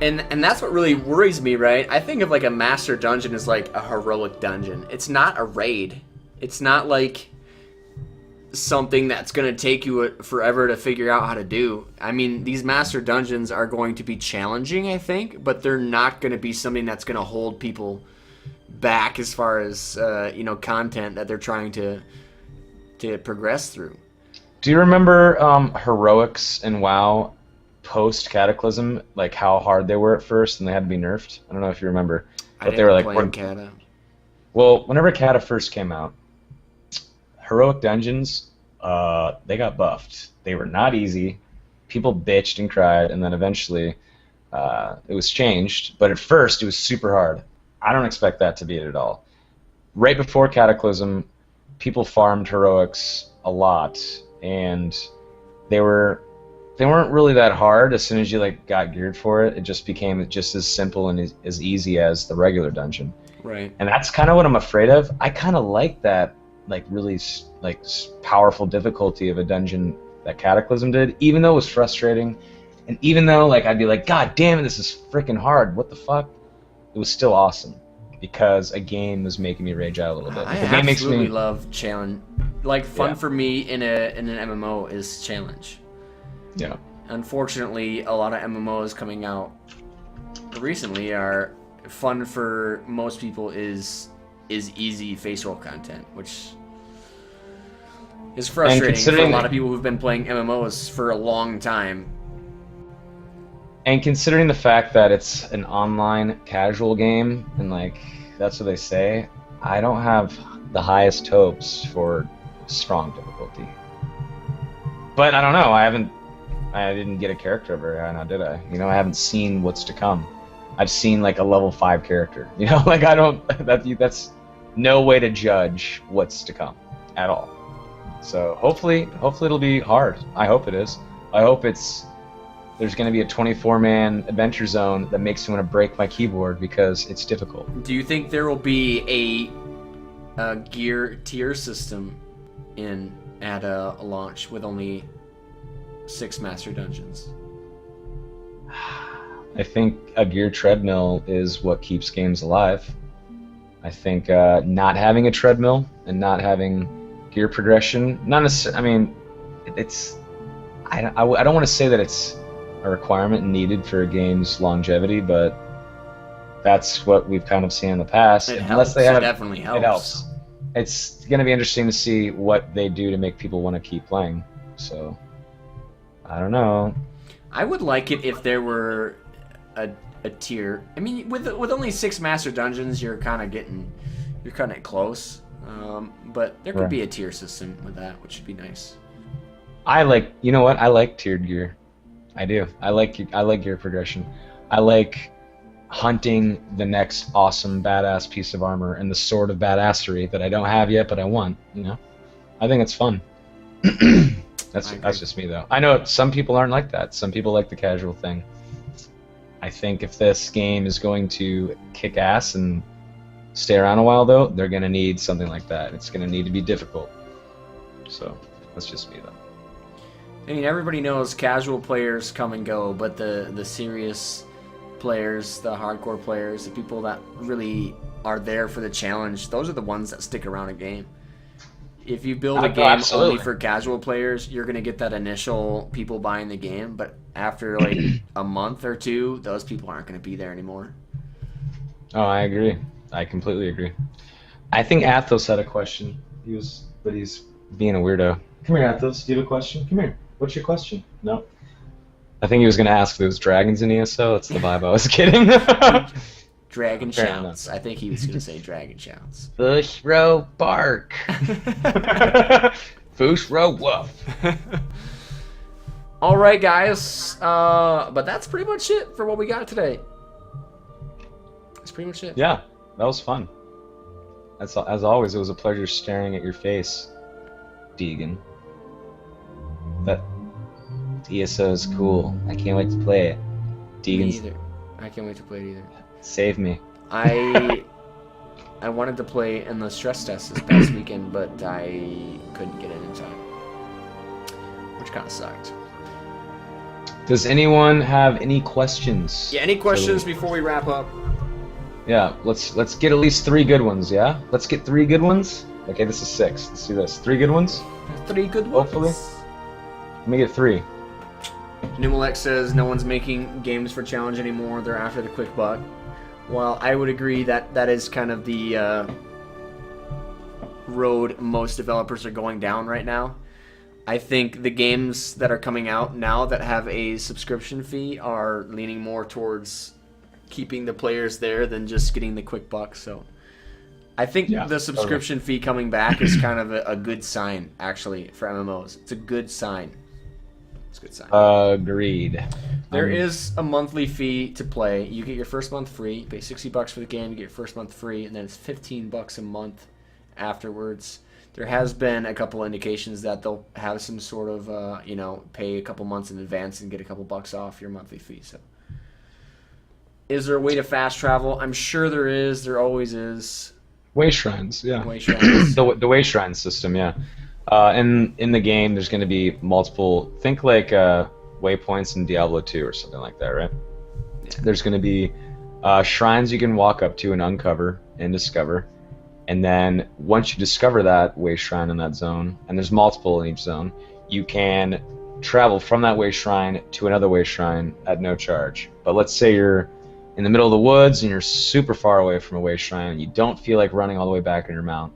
And that's what really worries me, right? I think of like a master dungeon as like a heroic dungeon. It's not a raid. It's not like something that's going to take you forever to figure out how to do. I mean, these master dungeons are going to be challenging, I think, but they're not going to be something that's going to hold people back as far as content that they're trying to progress through. Do you remember heroics in WoW post Cataclysm, like how hard they were at first and they had to be nerfed? I don't know if you remember, but they were like, Cata. Well, whenever Cata first came out, heroic dungeons, they got buffed. They were not easy. People bitched and cried, and then eventually it was changed. But at first, it was super hard. I don't expect that to be it at all. Right before Cataclysm, people farmed heroics a lot, and they weren't really that hard. As soon as you got geared for it, it just became just as simple and as easy as the regular dungeon. Right. And that's kind of what I'm afraid of. I kind of like that, really powerful difficulty of a dungeon that Cataclysm did, even though it was frustrating, and even though I'd be like, God damn it, this is freaking hard. What the fuck? It was still awesome because a game was making me rage out a little bit. I absolutely love challenge. Fun for me in an MMO is challenge. Yeah. Unfortunately, a lot of MMOs coming out recently are fun for most people is easy face roll content, which is frustrating for a lot of people who've been playing MMOs for a long time. And considering the fact that it's an online casual game, and that's what they say, I don't have the highest hopes for strong difficulty. But I don't know. I didn't get a character very high now, did I? I haven't seen what's to come. I've seen a level 5 character. I don't. That's no way to judge what's to come at all. So hopefully it'll be hard. I hope it is. I hope there's going to be a 24-man adventure zone that makes me want to break my keyboard because it's difficult. Do you think there will be a gear tier system at a launch with only 6 master dungeons? I think a gear treadmill is what keeps games alive. I think not having a treadmill and not having gear progression, not necessarily. I mean, I don't want to say that it's a requirement needed for a game's longevity, but that's what we've kind of seen in the past. It definitely helps. It helps. It's going to be interesting to see what they do to make people want to keep playing. So, I don't know. I would like it if there were a tier. I mean, with only 6 master dungeons, you're kind of close. But there could be a tier system with that, which would be nice. You know what? I like tiered gear. I do. I like gear progression. I like hunting the next awesome badass piece of armor and the sword of badassery that I don't have yet, but I want. I think it's fun. That's just me though. I know some people aren't like that. Some people like the casual thing. I think if this game is going to kick ass and stay around a while, though, they're going to need something like that. It's going to need to be difficult. So that's just me though. I mean, everybody knows casual players come and go, but the serious players, the hardcore players, the people that really are there for the challenge, those are the ones that stick around a game. If you build a game only for casual players, you're going to get that initial people buying the game, but after a month or two, those people aren't going to be there anymore. Oh, I agree. I completely agree. I think Athos had a question. But he's being a weirdo. Come here, Athos. Do you have a question? Come here. What's your question? No. I think he was going to ask if there was dragons in ESO. That's the vibe I was getting. Dragon shouts. I think he was going to say dragon shouts. Bushro bark. Bushro woof. All right, guys. But that's pretty much it for what we got today. That's pretty much it. Yeah, that was fun. As always, it was a pleasure staring at your face, Deagen. That ESO is cool. I can't wait to play it. Deagen's... Me either. I can't wait to play it either. Save me. I wanted to play in the stress test this past weekend, but I couldn't get it in time, which kind of sucked. Does anyone have any questions? Yeah, any questions before we wrap up? Yeah, let's get at least 3 good ones. Yeah, let's get 3 good ones. Okay, this is 6. Let's do this. 3 good ones? 3 good ones. Hopefully. Let me get 3. Numelec says no one's making games for challenge anymore. They're after the quick buck. Well, I would agree that that is kind of the road most developers are going down right now. I think the games that are coming out now that have a subscription fee are leaning more towards keeping the players there than just getting the quick buck. So I think the subscription fee coming back is kind of a good sign, actually, for MMOs. It's a good sign. It's a good sign. Agreed. There is a monthly fee to play. You get your first month free. You pay $60 for the game. You get your first month free, and then it's $15 a month afterwards. There has been a couple indications that they'll have some sort of, pay a couple months in advance and get a couple bucks off your monthly fee. So, is there a way to fast travel? I'm sure there is. There always is. Way shrines, yeah. Way shrines. The way shrine system, yeah. In the game, there's going to be multiple. Think like waypoints in Diablo 2 or something like that, right? Yeah. There's going to be shrines you can walk up to and uncover and discover. And then once you discover that way shrine in that zone, and there's multiple in each zone, you can travel from that way shrine to another way shrine at no charge. But let's say you're in the middle of the woods and you're super far away from a way shrine and you don't feel like running all the way back in your mount.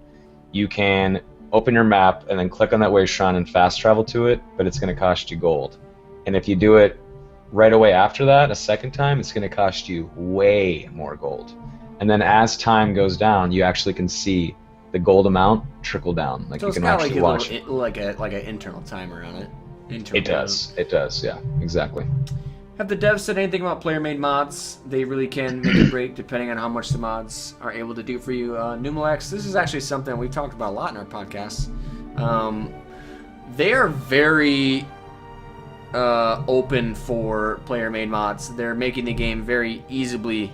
You can open your map and then click on that way shrine and fast travel to it, but it's going to cost you gold. And if you do it right away after that, a second time, it's going to cost you way more gold. And then as time goes down, you actually can see the gold amount trickle down. Like so you can it's actually watch it. Like an internal timer on it. It does, yeah, exactly. Have the devs said anything about player-made mods? They really can make a break depending on how much the mods are able to do for you. Numelex, this is actually something we've talked about a lot in our podcasts. They are very open for player-made mods. They're making the game very easily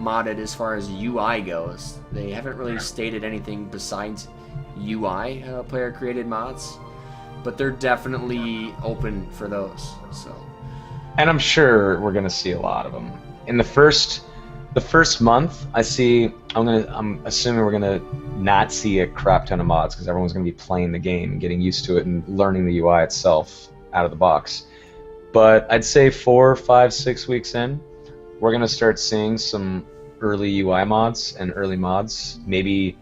modded as far as UI goes. They haven't really stated anything besides UI player-created mods, but they're definitely open for those. So, and I'm sure we're gonna see a lot of them in the first month. I'm assuming we're gonna not see a crap ton of mods because everyone's gonna be playing the game and getting used to it and learning the UI itself out of the box. But I'd say 4, 5, 6 weeks in, we're going to start seeing some early UI mods and early mods, maybe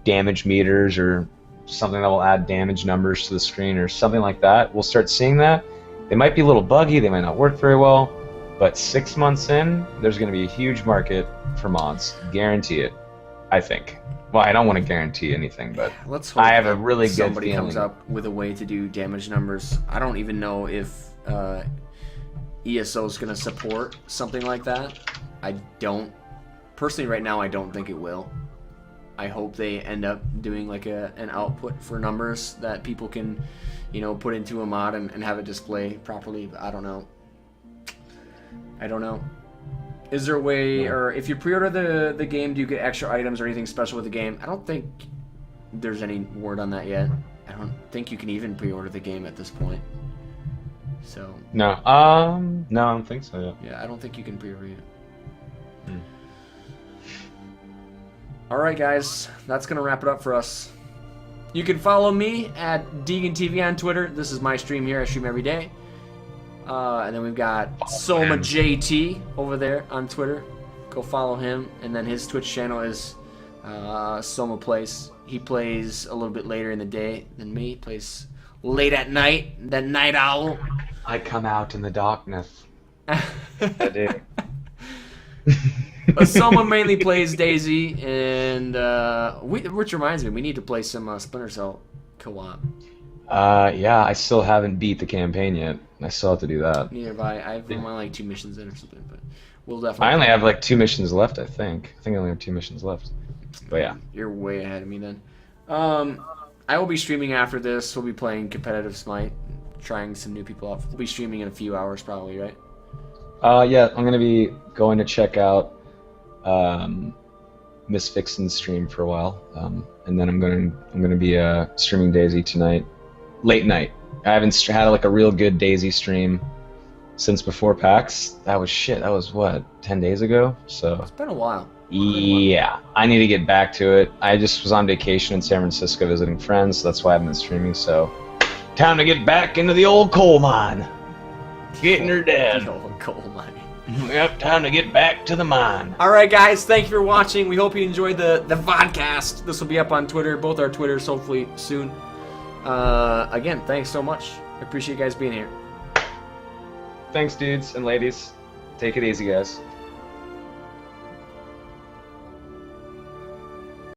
damage meters or something that will add damage numbers to the screen or something like that. We'll start seeing that. They might be a little buggy, they might not work very well, but 6 months in, there's going to be a huge market for mods. Guarantee it, I think. Well, I don't want to guarantee anything, but let's hope I have a really good feeling. Somebody comes up with a way to do damage numbers. I don't even know if ESO is going to support something like that. Personally right now, I don't think it will. I hope they end up doing like an output for numbers that people can, put into a mod and have it display properly, but I don't know. Is there a way, or if you pre-order the game, do you get extra items or anything special with the game? I don't think there's any word on that yet. I don't think you can even pre-order the game at this point. So no, I don't think so. Yeah. Yeah, I don't think you can pre-order it. All right, guys, that's gonna wrap it up for us. You can follow me at Deagen TV on Twitter. This is my stream here. I stream every day. And then we've got Soma JT over there on Twitter. Go follow him. And then his Twitch channel is Soma Plays. He plays a little bit later in the day than me. He plays late at night. The night owl. I come out in the darkness. I do. But Soma mainly plays Daisy, and which reminds me, we need to play some Splinter Cell co-op. Yeah, I still haven't beat the campaign yet. I still have to do that. Neither have I. I've been like 2 missions in or something, but we'll definitely. I only have like 2 missions left, I think. I only have 2 missions left. But yeah. You're way ahead of me then. I will be streaming after this. We'll be playing competitive Smite, trying some new people out. We'll be streaming in a few hours probably, right? Yeah, I'm gonna be going to check out Miss Vixen's stream for a while, and then I'm gonna be streaming Daisy tonight, late night. I haven't had like a real good Daisy stream since before PAX. That was what, 10 days ago? So it's been a while. Yeah, I need to get back to it. I just was on vacation in San Francisco visiting friends, so that's why I've been streaming, so... Time to get back into the old coal mine. Getting her dead. The old coal mine. Yep, time to get back to the mine. Alright guys, thank you for watching. We hope you enjoyed the Vodcast. This will be up on Twitter, both our Twitters, hopefully soon. Again, thanks so much. I appreciate you guys being here. Thanks, dudes and ladies. Take it easy, guys.